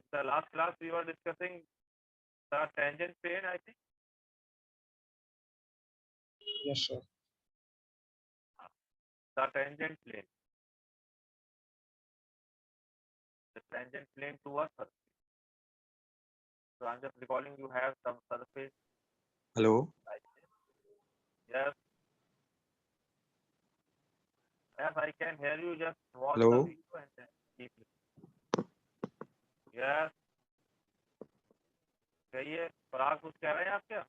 In the last class, we were discussing the tangent plane, I think. Yes, sir. The tangent plane. The tangent plane to a surface. So I'm just recalling you have some surface Hello. like this. Yes, yes, I can hear you. Just watch the Hello. video and then keep it. Yes, कहिए पराग कुछ कह रहे हैं आप क्या?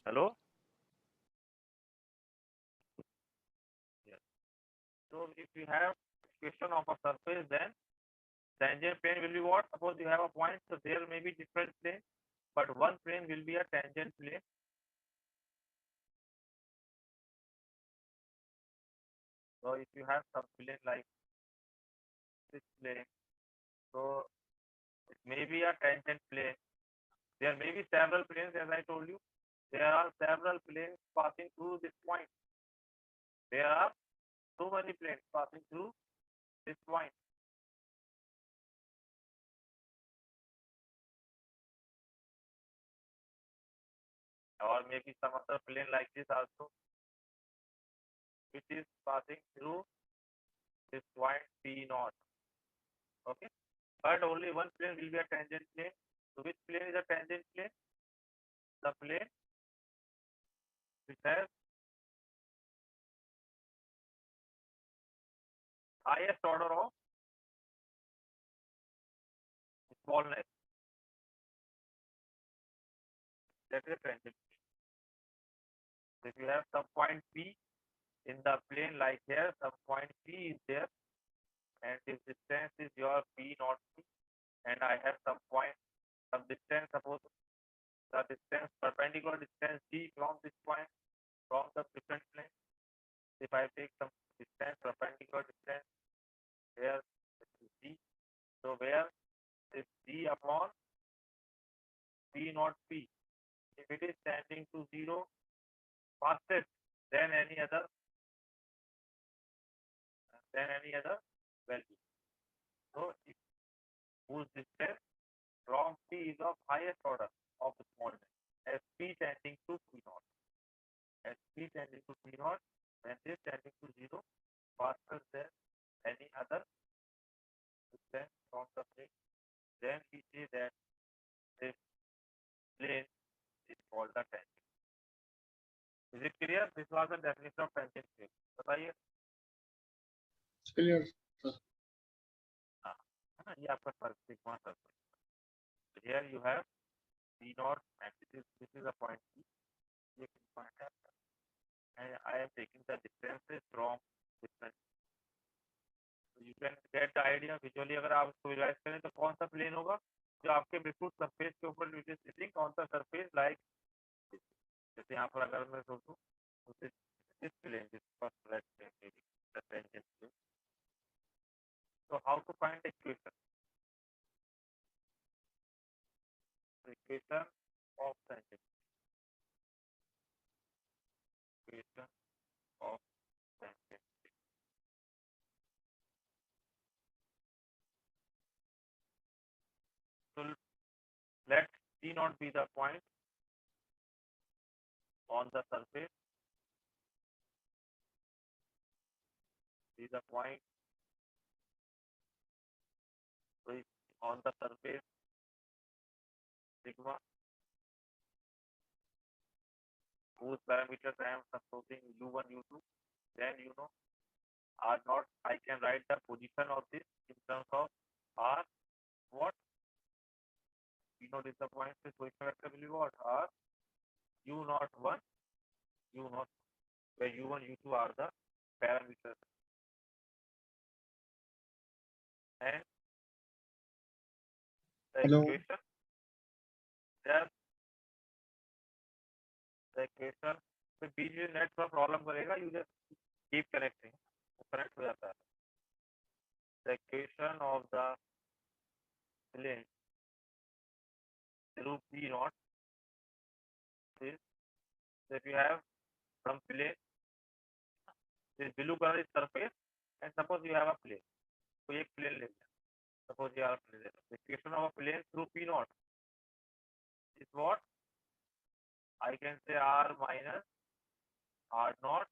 Hello? Yes. So if you have question of a surface, then tangent plane will be what? Suppose you have a point, so there may be different plane, but one plane will be a tangent plane. So if you have some plane like this plane, so it may be a tangent plane. There may be several planes, as I told you. There are several planes passing through this point. There are so many planes passing through this point. Or maybe some other plane like this also, which is passing through this point P naught. Okay, but only one plane will be a tangent plane. So which plane is a tangent plane? The plane which has highest order of smallness. That is a tangent plane. So if you have some point P in the plane like here, some point P is there, and this distance is your P not P, and I have some point, some distance, suppose the distance, perpendicular distance D from this point, from the different plane. If I take some distance, perpendicular distance, here this is D. So where is D upon P not P? If it is tending to 0, fastest than any other value. So if whose distance from P is of highest order of smallness, as P tending to P naught. As P tending to P naught, when this tending to 0, faster than any other distance from the plane, then we say that this plane is called the tangent. Is it clear? This was the definition of tangent plane. बताइए. Clear, sir. हाँ, है ना, ये आपका sigma circle. Here you have P naught, and this is a point P. ये point है, and I am taking the distances from different. So you can get the idea visually. अगर आप इसको visualize करें तो कौन सा plane होगा जो आपके बिल्कुल सरफेस के ऊपर which is sitting on the surface like this. जैसे यहाँ पर अगर मैं सोचूं तो this plane, this first red plane, maybe the tangent plane. So how to find the equation? The equation of tangent. Equation of tangent. So let T not be the point on the surface. Is the point on the surface sigma, whose parameters I am supposing u1, u2, then you know r naught. I can write the position of this in terms of r what? You know this the point, this position vector will be what? R u naught 1, u naught, where u1, u2 are the parameters. And the Hello. equation, yes, the equation, तो बीच में net का problem करेगा, you just keep connecting, वो connect हो जाता है. The equation of the plane through P naught is, if you have some plane, this blue color is surface, and suppose you have a plane, तो एक plane ले लें. Suppose you are the equation of a plane through P naught is what? I can say R minus R naught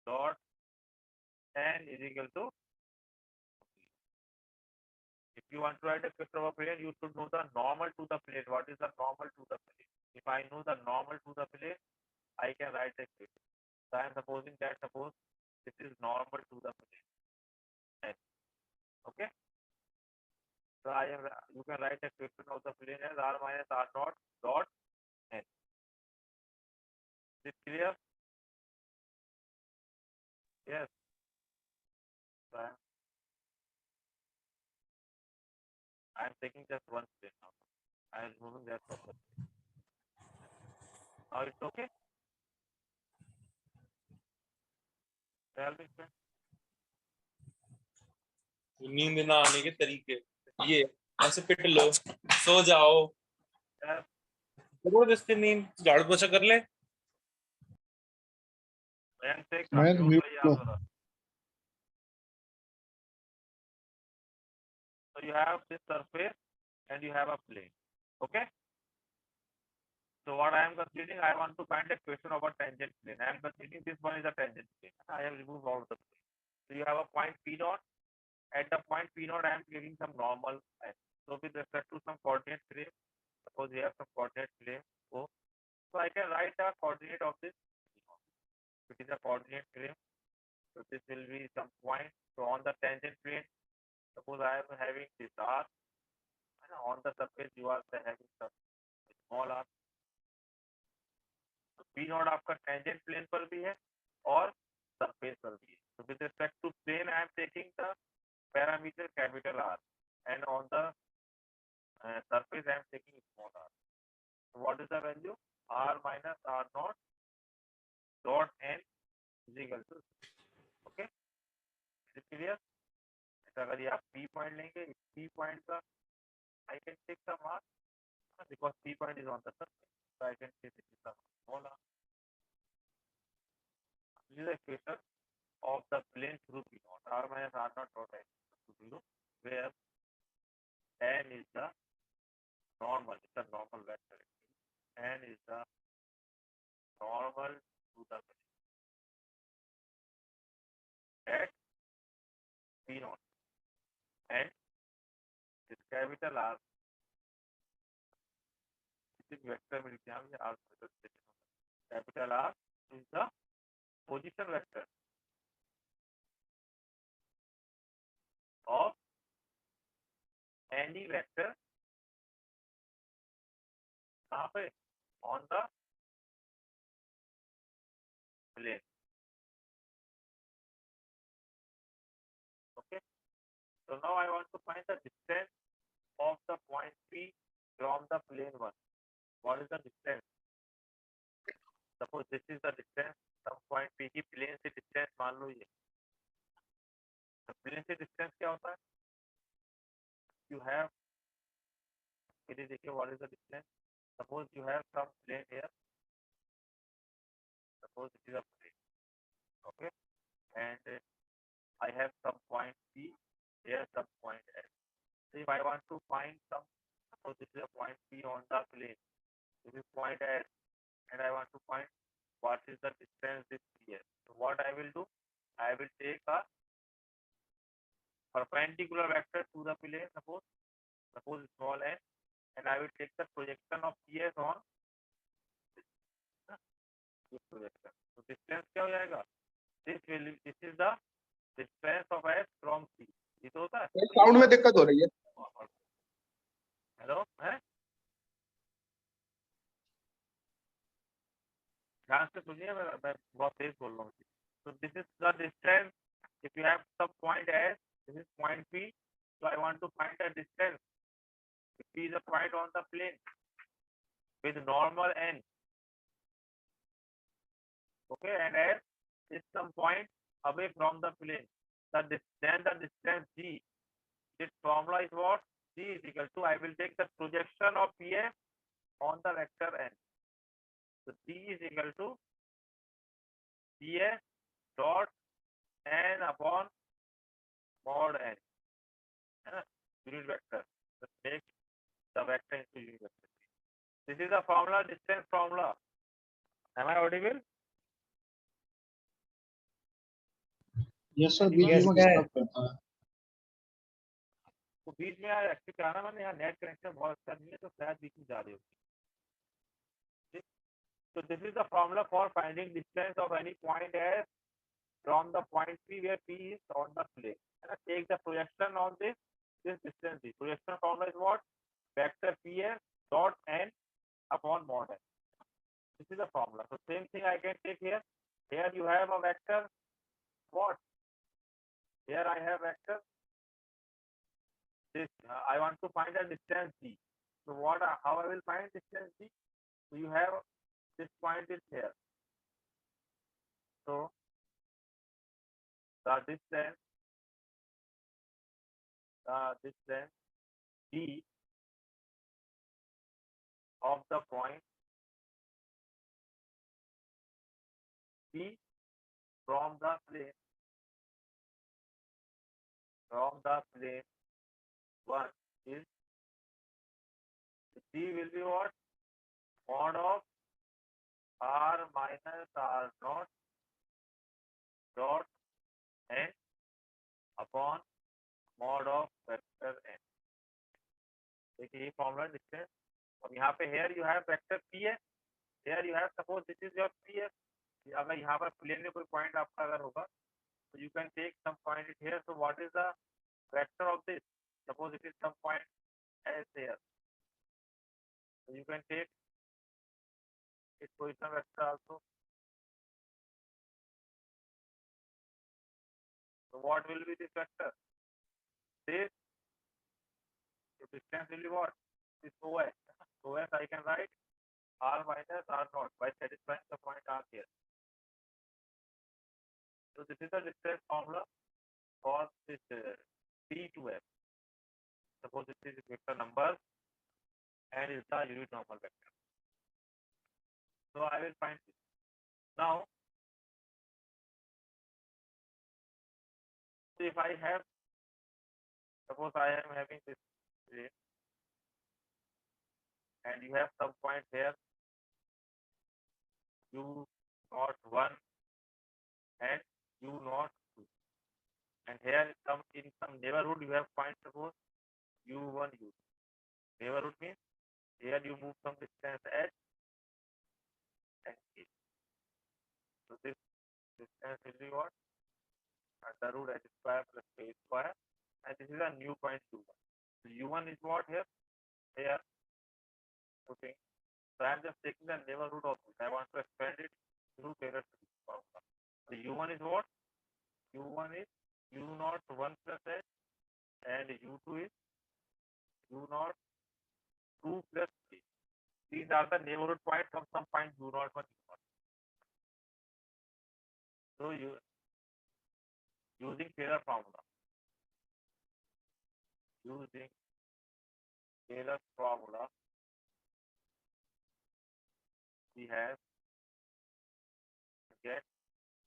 dot n is equal to. If you want to write a equation of a plane, you should know the normal to the plane. What is the normal to the plane? If I know the normal to the plane, I can write the equation. So I am supposing that suppose this is normal to the plane. N. Okay. So you can write the equation of the plane as R minus R naught dot n. Is it clear? Yes. So I am taking just one plane now. I am removing that from the plane. Now it's okay? Tell me, friend. नींद ना आने के तरीके ये ऐसे पिट लो, सो जाओ, Yes. जबरदस्ती नींद, झाड़ू पोछा कर ले। And take मैं mute mute low. So you have this surface and you have a plane. Okay. So what I am considering, I want to find a equation of a tangent plane. I am considering this one is a tangent plane. I have removed all the plane. So you have a point P naught. At the point P naught, I am giving some normal. So with respect to some coordinate plane, suppose you have some coordinate plane O. So I can write the coordinate of this. It is a coordinate plane. So this will be some point. So on the tangent plane, suppose I am having this R. And on the surface, you are having some small r. P naught आपका tangent plane पर भी है और surface पर भी है. So with respect to plane, I am taking the parameter capital R, and on the surface I am taking small r. So what is the value? R minus R naught dot n is equal to. Okay, is it clear? अगर ये आप P point लेंगे, P point का I can take some r because P point is on the surface, so I can take some small r. This is the equation of the plane through P naught. R minus R naught dot n to 0, where n is the normal. It's a normal vector. N is the normal to the plane at P naught, and this capital R. This vector will come R. Capital R is the position vector of any vector on the plane. Okay. So now I want to find the distance of the point P from the plane 1. What is the distance? Suppose this is the distance. Some point P की plane से distance मान लो ये. The plane से distance क्या होता है? You have. ये देखिए what is the distance? Suppose you have some plane here. Suppose it is a plane. Okay. And I have some point P. Here some point S. So if I want to find some, suppose this is a point P on the plane. This is point S, and I want to find what is the distance this here. So what I will do, I will take a perpendicular vector to the plane, suppose small n, and I will take the projection of PS on this projection. So distance क्या हो जाएगा? This is the distance of S from C. ये तो होता है. Sound में दिक्कत हो रही है. हेलो है? ध्यान से सुनिए, मैं बहुत तेज बोल रहा हूँ. So this is the distance. If you have some point S, this is point P. So I want to find the distance. If P is a point on the plane with normal n. Okay, and S is some point away from the plane. Then the distance G. This formula is what? G is equal to, I will take the projection of PA on the vector n. So G is equal to PA dot n upon mod n. unit vector. Just make the vector into unit vector. This is the formula, distance formula. Am I audible? Yes sir, beach Anyone? में disturb करता है। तो बीच में यार actually क्या ना, मैंने यहाँ नेट कनेक्शन बहुत अच्छा नहीं है, तो शायद बीच में जा रही होगी। So this is the formula for finding distance of any point S from the point P where P is on the plane. And take the projection on this distance. The projection formula is what? Vector Ps dot n upon mod n. This is the formula. So same thing I can take here. Here you have a vector. What? Here I have vector. This I want to find a distance d. So what? How I will find distance d? So you have this point is here. So the distance d of the point P from the plane 1 is d will be what? Mod of r minus r naught dot n upon mod of vector n. देखिए ये formula लिखते हैं और यहाँ पे here you have vector p है, here you have suppose this is your p है, अगर यहाँ पर प्लेन में कोई पॉइंट आपका अगर होगा तो you can take some point it here. So what is the vector of this? Suppose it is some point s here, so you can take its position vector also. So what will be this vector? This distance will be what? This OS. OS I can write r minus r naught by satisfying the point r here. So this is the distance formula for this P to F. Suppose this is vector number and is the unit normal vector. So I will find this. Now, so if I have, suppose I am having this plane and you have some point here, u naught 1 and u naught 2. And here in some neighborhood you have point, suppose u1, u2. Neighborhood means here you move some distance h and k. So this distance will be what? Under root h square plus k square, and this is a new point u1. So u1 is what here? Here putting. So I am just taking the neighborhood of this. I want to expand it through Taylor's formula. So u1 is what? u1 is u naught 1 plus h and u2 is u naught 2 plus k. These are the neighborhood points of some point u naught 1, u naught. So using Taylor formula, we have get.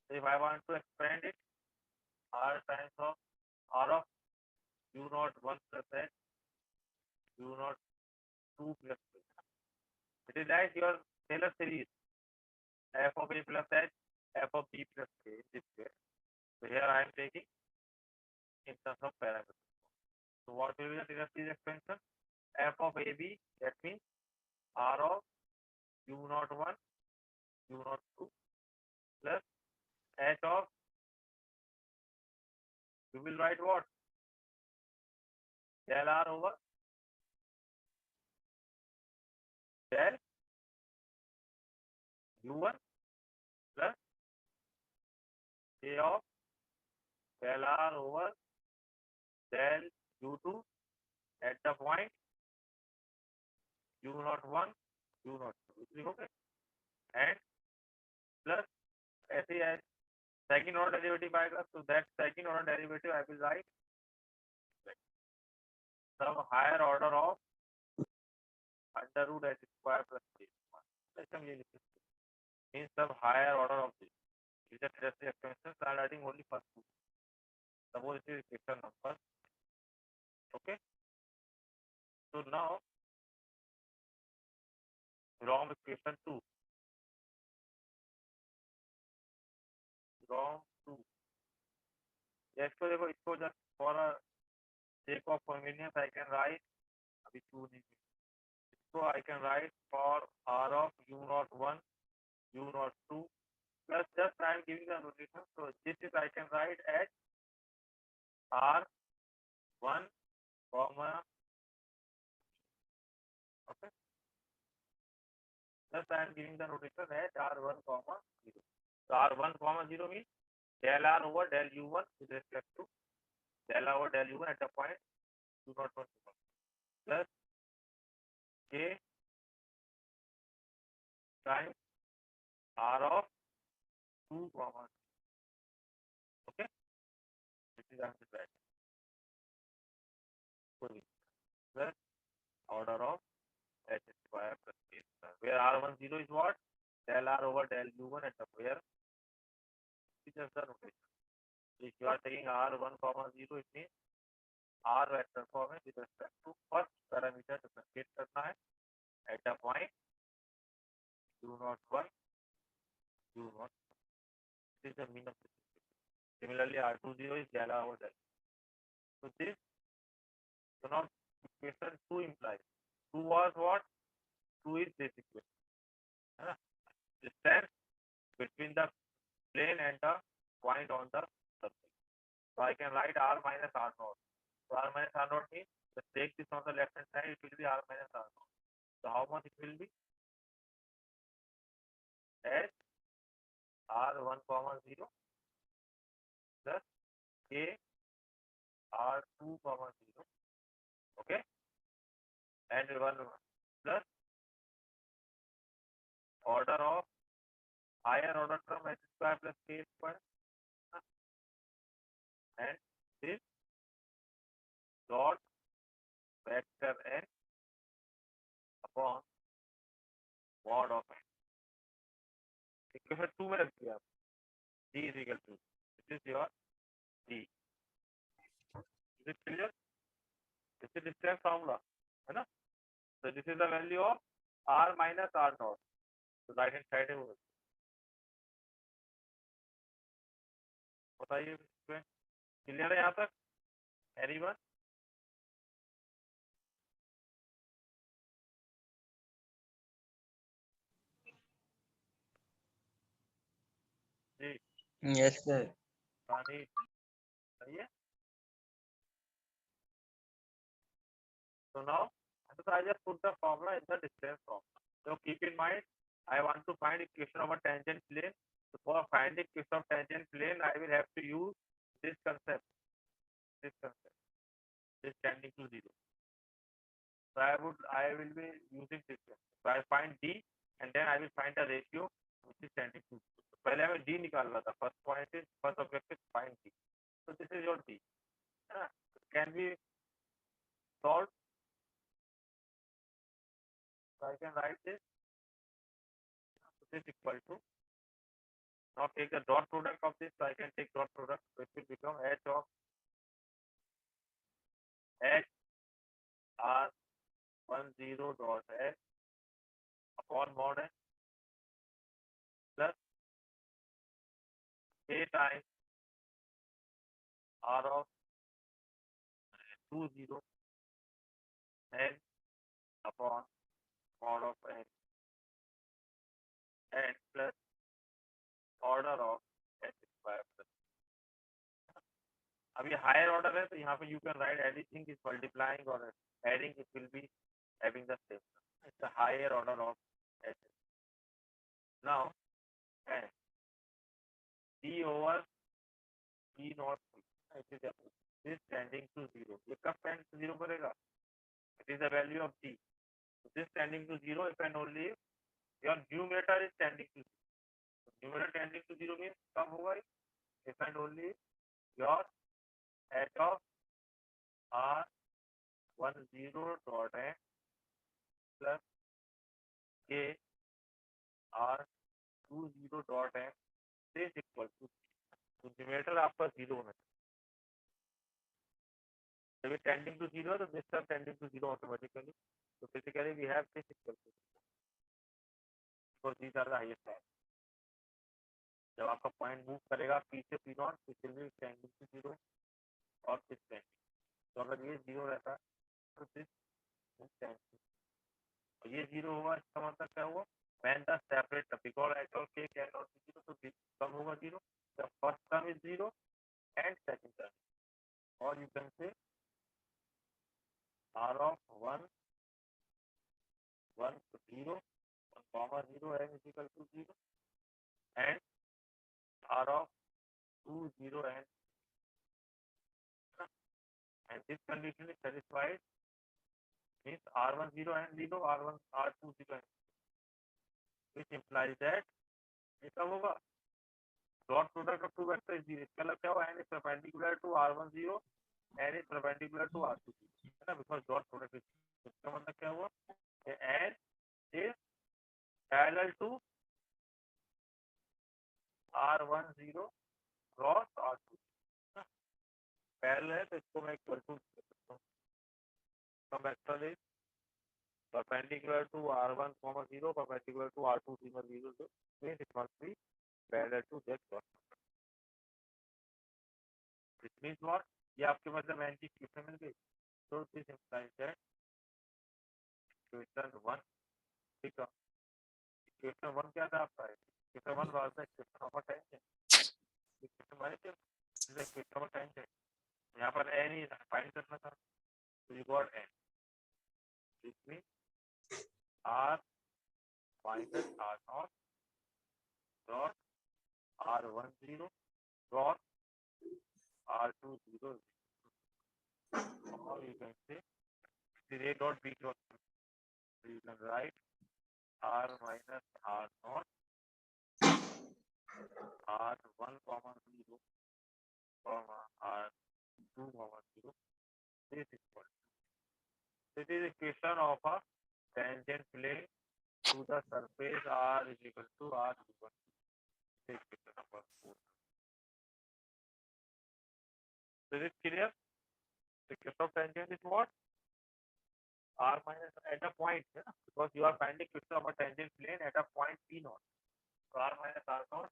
So if I want to expand it, r times of r of u naught 1 plus h, u naught 2 plus k. It is like your Taylor series, f of a plus h, f of b plus k in this way. So here I am taking in terms of parameters. So what will be the Taylor series expansion? F of AB, that means R of u naught 1, u naught 2 plus h of, you will write what? Del R over del u1 plus k of del R over del u2 at the point u naught 1, u naught 2. Okay? And plus as second order derivative by class. So that second order derivative I will write some higher order of under root h square plus k. Means some higher order of this. These are just the extensions. I am writing only first two. Suppose it is equation number. Okay. So now wrong equation 2. Wrong 2. इसको देखो, इसको just for a sake of convenience I can write, अभी 2 नहीं, so I can write for r of u naught 1, u naught 2 plus just I am giving the notation. So this is I can write as r1 comma, okay, just I am giving the notation as r1 comma 0. So r1 comma 0 means del r over del u1 with respect to del r over del u1 at the point u naught 1 plus k times r of 2 comma, okay, this is answer right. Plus order of h square plus k square, where r10 is what? Del r over del u1 at the where is just the notation. If you are taking r1 comma 0, it means r vector form है with respect to first parameter differentiate करना है at the point u naught 1, u naught. This is the mean of this. Similarly, r20 is del r over del. So this, so now equation 2 implies 2 was what? 2 is this equation. Distance between the plane and the point on the surface. So I can write r minus r naught. So r minus r naught means just take this on the left hand side, it will be r minus r naught. So how much it will be? As r1 comma 0 plus k r2 comma 0, okay, and 1 plus order of higher order term h square plus k square, and this dot vector n upon mod of n. Equation 2 में रख दिया आप, d is equal to, this is your d. Is it clear? This is distance formula, है ना? So this is the value of r minus r naught. So right hand side है वो. बताइए clear है यहाँ तक? Anyone? जी Yes, sir. पानी सही है. So now I just put the formula in the distance formula. So keep in mind, I want to find equation of a tangent plane. So for finding equation of tangent plane, I will have to use this concept, this tending to 0. So I will be using this one. So I find d and then I will find the ratio which is tending to 0. So पहले हमें d निकाल रहा था. First objective find d. So this is your d. Can we solve? So I can write this. This is equal to, now take the dot product of this, so I can take dot product, so it will become h of h r10 dot h upon mod n plus k times r of 20 n upon mod of n and plus order of h square plus. अभी higher order है तो यहाँ पे you can write anything is multiplying or adding, it will be having the same. It's a higher order of h. Now n d over d naught is tending to 0. ये कब tend to 0 करेगा? It is the value of d. So this tending to 0 if and only if your numerator is tending to 0. So numerator tending to 0 means कब होगा? If and only if your h of r10 dot n plus k r20 dot n is equal to, so numerator आपका 0 होना चाहिए. जब ये tending to 0 तो this term tending to 0 automatically. So basically we have this equal to 0 because these are the highest values. जब आपका point move करेगा P से पी नॉट तो फिर भी टेंडिंग टू 0 और फिर टेंडिंग, तो अगर ये 0 रहता है तो फिर टेंडिंग, और ये 0 हुआ इसका मतलब क्या हुआ, when the separate term because actual k cannot be 0 तो कम होगा 0, the first term is 0 and second term, or you can say r of 1 1 to 0 1 comma 0 n is equal to 0 and r of 2 0 and this condition is satisfied means r1 0 and 0 r1 r2 0 and which implies that ये कब होगा dot product of two vectors is 0, इसका मतलब क्या हुआ n is perpendicular to r1 0 n is perpendicular to r2 0 है ना, because dot product is, इसका मतलब क्या हुआ n is parallel to r1 0 cross r2 parallel है तो इसको मैं इक्वल टू लिख सकता हूँ, तो vector is perpendicular to r1 0 perpendicular to r2 0 so means it must be parallel to that dot. It means what, ये आपके मतलब n की इक्वेशन मिल गई, so this implies that equation 1 ठीक है, इक्वेशन 1 क्या था आपका, equation 1 was the equation of a tangent, equation 1 is the equation of a tangent, यहाँ पर n ही फाइंड करना था, so you got n, this means r minus r naught dot r1 0 dot r2 0, or you can say a dot b dot, so you can write r minus r naught r1 comma 0 comma r2 comma 0 is equal to, this is equation of a tangent plane to the surface r is equal to r equal to, equation number 4. So is it clear? The equation of tangent is what, r minus at a point, yeah? Because you are finding equation of a tangent plane at a point p naught, so r minus r naught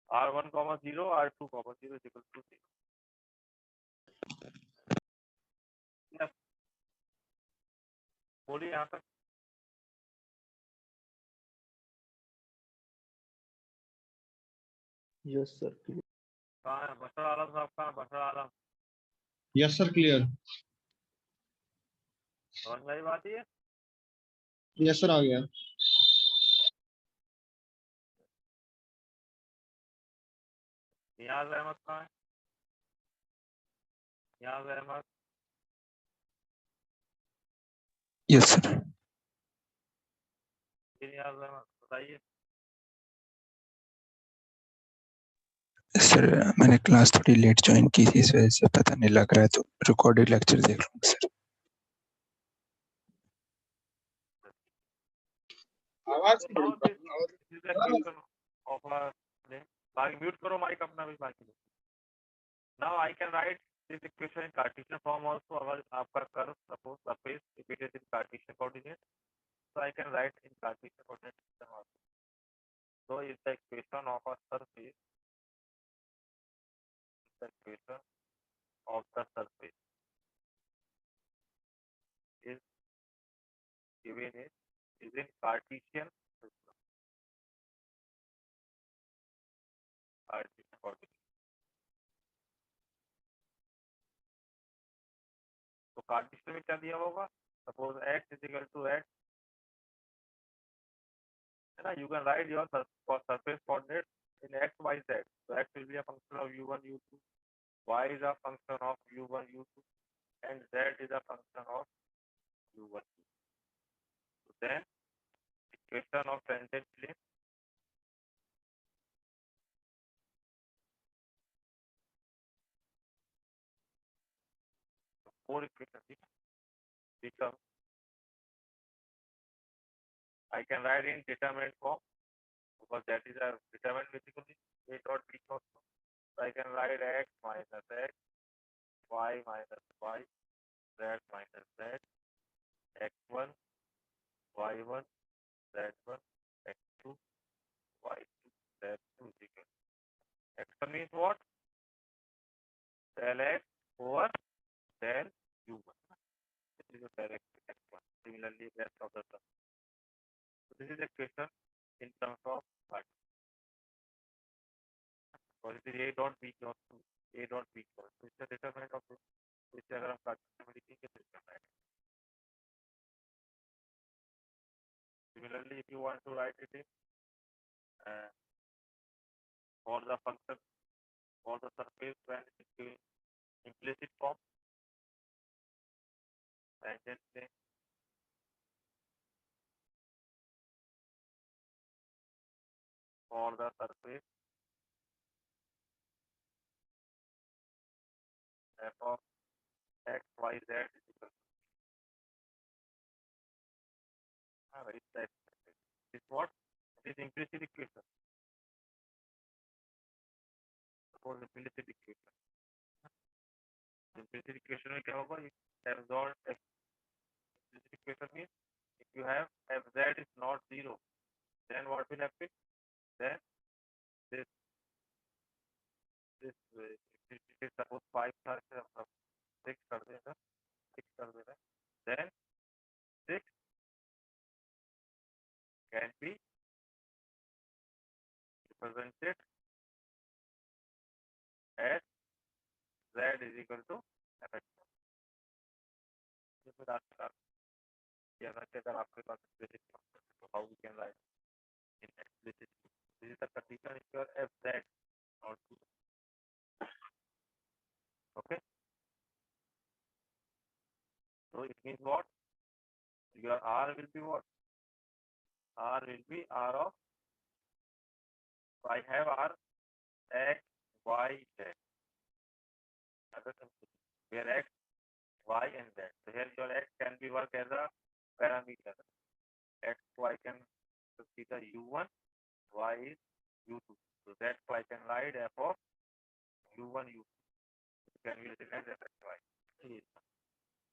r1 comma 0 r2 comma 0 is equal to 0. Yes. बोलिए यहाँ तक, Yes, sir. कहाँ है बशर आलम साहब, कहाँ है बशर आलम, Yes, sir. Clear. समझ में आई बात ये, Yes, sir. आ गया. नियाज अहमद कहाँ है, नियाज अहमद, Yes, sir. नियाज अहमद बताइए, सर मैंने क्लास थोड़ी लेट ज्वाइन की थी, इस वजह से पता नहीं लग रहा है, तो रिकॉर्डेड लेक्चर देख लूंगा सर. आवाज now this is the equation of a plane, बाकी म्यूट करो माइक अपना भी बाकी, now I can write this equation in Cartesian form also, अगर आपका curve suppose surface if it is in Cartesian coordinate, so I can write in Cartesian coordinate system also, so is the equation of a surface, the equation of the surface is given is in Cartesian system, Cartesian coordinate, तो Cartesian में क्या दिया होगा, suppose x is equal to x, है ना, you can write your surface coordinate in x, y, z, so x will be a function of u1, u2, y is a function of u1, u2, and z is a function of u1, u2. So then equation of tangent plane four equations become, I can write in determinant form because that is a determinant basically a dot b dot. So I can write x minus x y minus y, z minus z, x1, y1, z1, x2, y2, z2 is equal. X1 means what? Del x over del u1. This is the direct x1. Similarly, rest of the term. So this is the question in terms of what? So it is a dot b dot 2, a dot b dot. So it's the determinant of this. इस अगर हम काटने में लिखेंगे तो इसका right. Similarly, if you want to write it in for the function for the surface when it is given implicit form, tangent plane for the surface f of x, y, z is equal to right side. This what? It is implicit equation. Suppose implicit equation. Implicit equation में क्या होगा? Absorbed implicit equation means if you have fz is not 0, then what will happen? Then this if it is suppose 5 था, 6 कर देगा, 6 कर देगा, then 6 can be represented as z is equal to fx. ये फिर आपका कहना कि अगर आपके पास explicit function है, तो how we can write in explicit? This is the condition if your fz not 0. Okay. So it means what? Your r will be what? R will be r of, so I have r x, y, z. Where x, y, and z. So here your x can be work as a parameter. X, y can consider u1, y is u2. So that's why I can write f of u1, u2. It can be written as f x, y.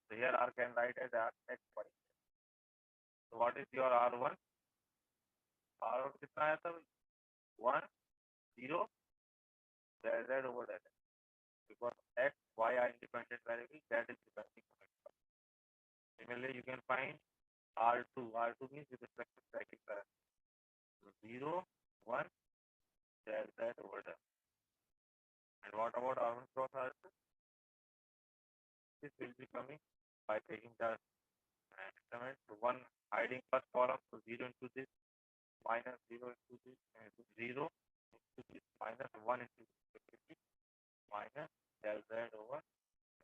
So here r can write as r x, y. So what is your r1? R1 कितना आया था? 1, 0, z over z. Because x, y are independent variables, z is depending on x. Similarly, you can find R2. R2 means with respect to static parameter. So 0, 1, z over z. And what about R1 cross R2? This will be coming by taking the element. So 1 hiding first column, so 0 into this, minus 0 into this, and 0 into this, minus 1 into this, minus del z over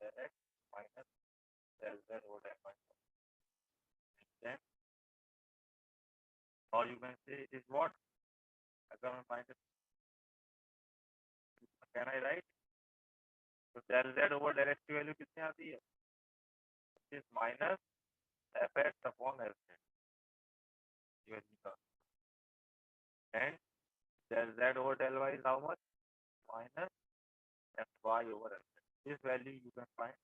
del x, minus del z over del y. Then, or you can say it is what? Minus, can I write? So del z over del x की value कितनी आती है? It is minus fx upon fz. And del z over del y is how much? Minus fy over fz. This value you can find.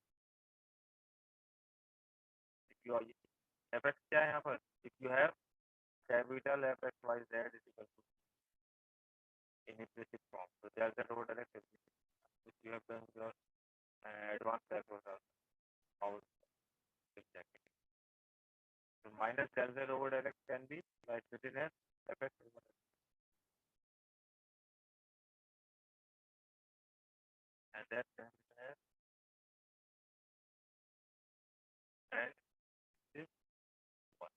If you are fx क्या है यहाँ पर? If you have capital fx y z is equal to in implicit form. So del z over del x is if you have done your advanced calculus how exactly. So minus del z over del x can be like written as fx over x. And that can be written as and this one.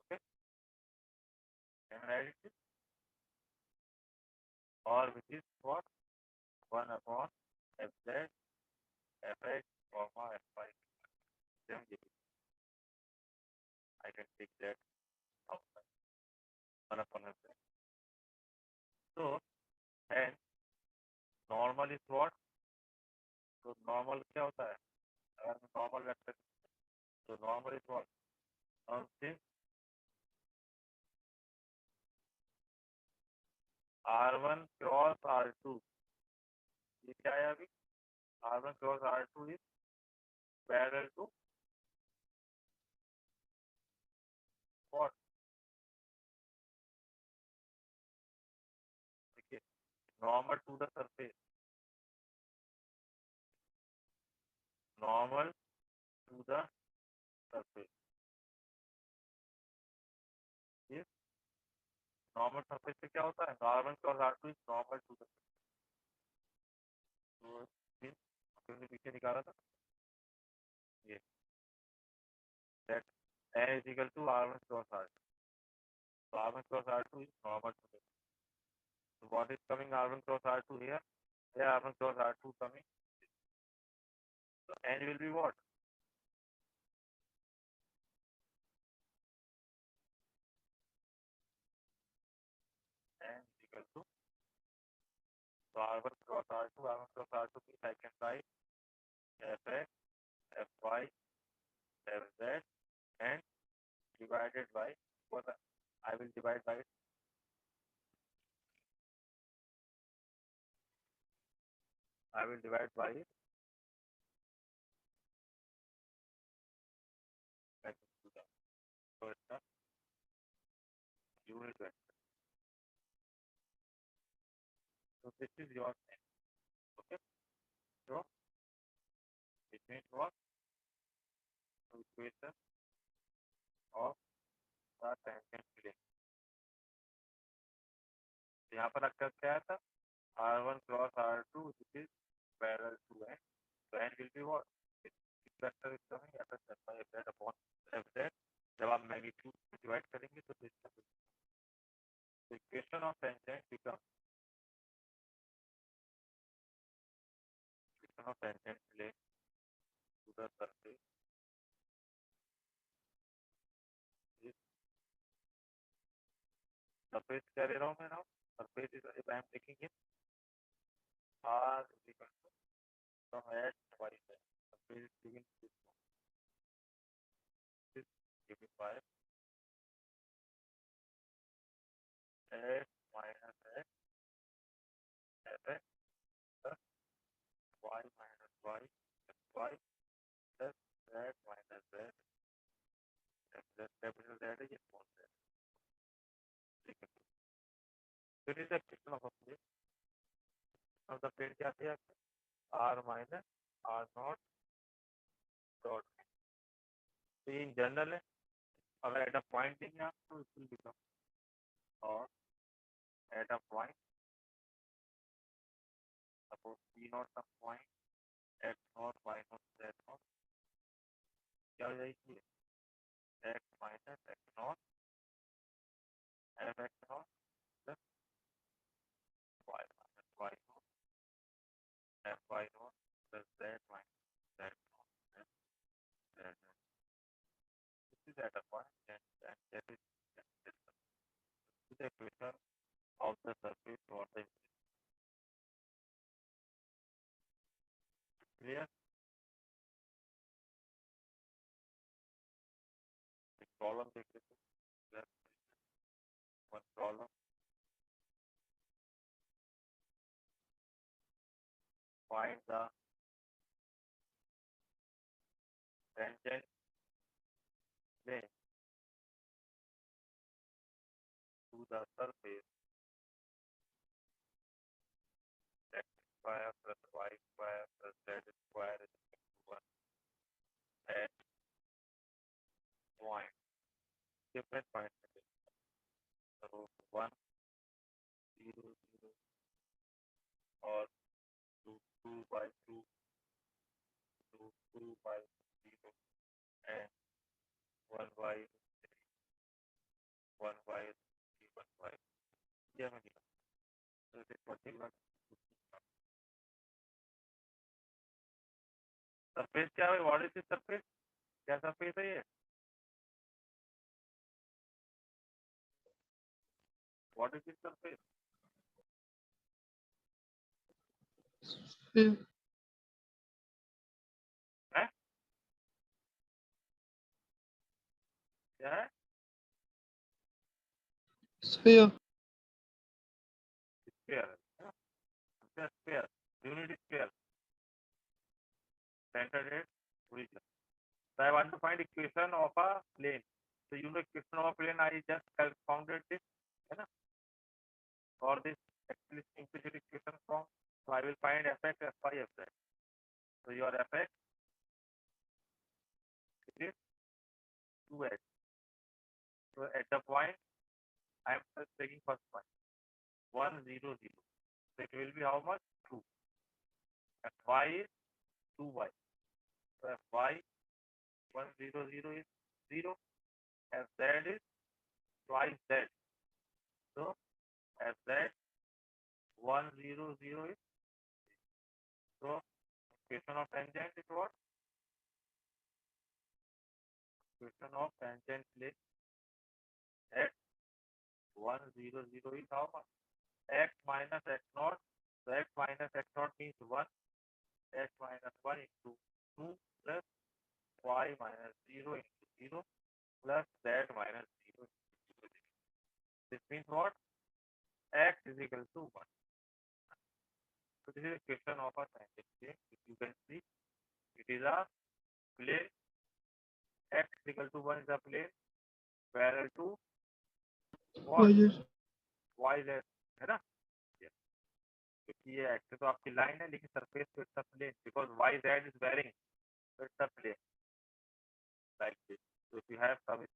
Okay. Can I write it? Or which is what? 1 upon fz fx comma fy. Then I can take that outside. 1 upon fz. So and normal is what? So normal क्या होता है? अगर मैं normal vector, so normal is what? Since R1 cross R2, ये क्या है अभी? R1 cross R2 is parallel to what? Okay. Normal to the surface. Normal to the surface. Yes. Normal surface पे क्या होता है? R1 cross R2 is normal to the surface. तो हमने पीछे निकाला था ये that n is equal to R1 cross R2. So R1 cross R2 is normal to the surface. So what is coming R1 cross R2 here? Here R1 cross R2 coming. So n will be what? N is equal to so R1 cross R2 means I can write Fx, Fy, Fz and divided by what I will divide by it. I will divide by it. Like so it's a unit vector. So this is your n. Okay. So it means what? Equation of the tangent plane. यहाँ पर occur क्या था? R1 cross R2 which is parallel to n. So n will be what? This vector is coming as a set by fz upon fz. जब आप magnitude divide करेंगे तो this the equation of tangent becomes equation of tangent plane to the surface is surface क्या ले रहा हूँ मैं now? Surface is if I am taking it R is equal to from x y z. Surface is given this given by x minus x fx plus y minus y fy plus z minus z z capital Z is small z. So it is a equation of a plane. Now the plane क्या थे आपके? R minus R naught dot. So in general है अगर at a point देंगे आप तो it will become or at a point suppose P naught some point x naught y naught z naught क्या हो जाएगी x minus x naught f x naught plus y minus y naught f y naught plus z minus z naught and z naught. This is at a point and that is the equation of the surface or the clear. The problem देख लेते हैं. One problem. Find the tangent plane to the surface x square plus y square plus z square is equal to 1 at point different points. So 1 0 0 or 2 2 by 2 2 2 by 0 and 1 by 1 by 3 1 by yeah मैंने कहा so this particular surface क्या है? What is the surface? क्या surface है ये? What is the surface? Sphere. है क्या है? Sphere. Sphere है ना? Sphere unit sphere center is origin. So I want to find equation of a plane. So you know equation of a plane, I just founded this, है ना? Or this actually implicit equation from. So I will find fx, fy, fz. So your fx is 2h. So at the point, I am just taking first point, 1, 0, 0. So it will be how much? 2. Fy is 2y. So fy 1, 0, 0 is 0. Fz is twice z. So fz 1, 0, 0 is, so equation of tangent is what? Equation of tangent plane at 1, 0, 0 is how much? X minus x naught. So x minus x naught means 1. X minus 1 into 2 plus y minus 0 into 0 plus z minus 0 into 0. This means what? X is equal to 1. So this is a question of a tangent plane. If you can see, it is a plane. X is equal to 1 is a plane parallel to what? Y z, है ना? क्योंकि ये x तो आपकी line है लेकिन surface पे it's a plane because Y Z is varying, so it's a plane like this. So if you have some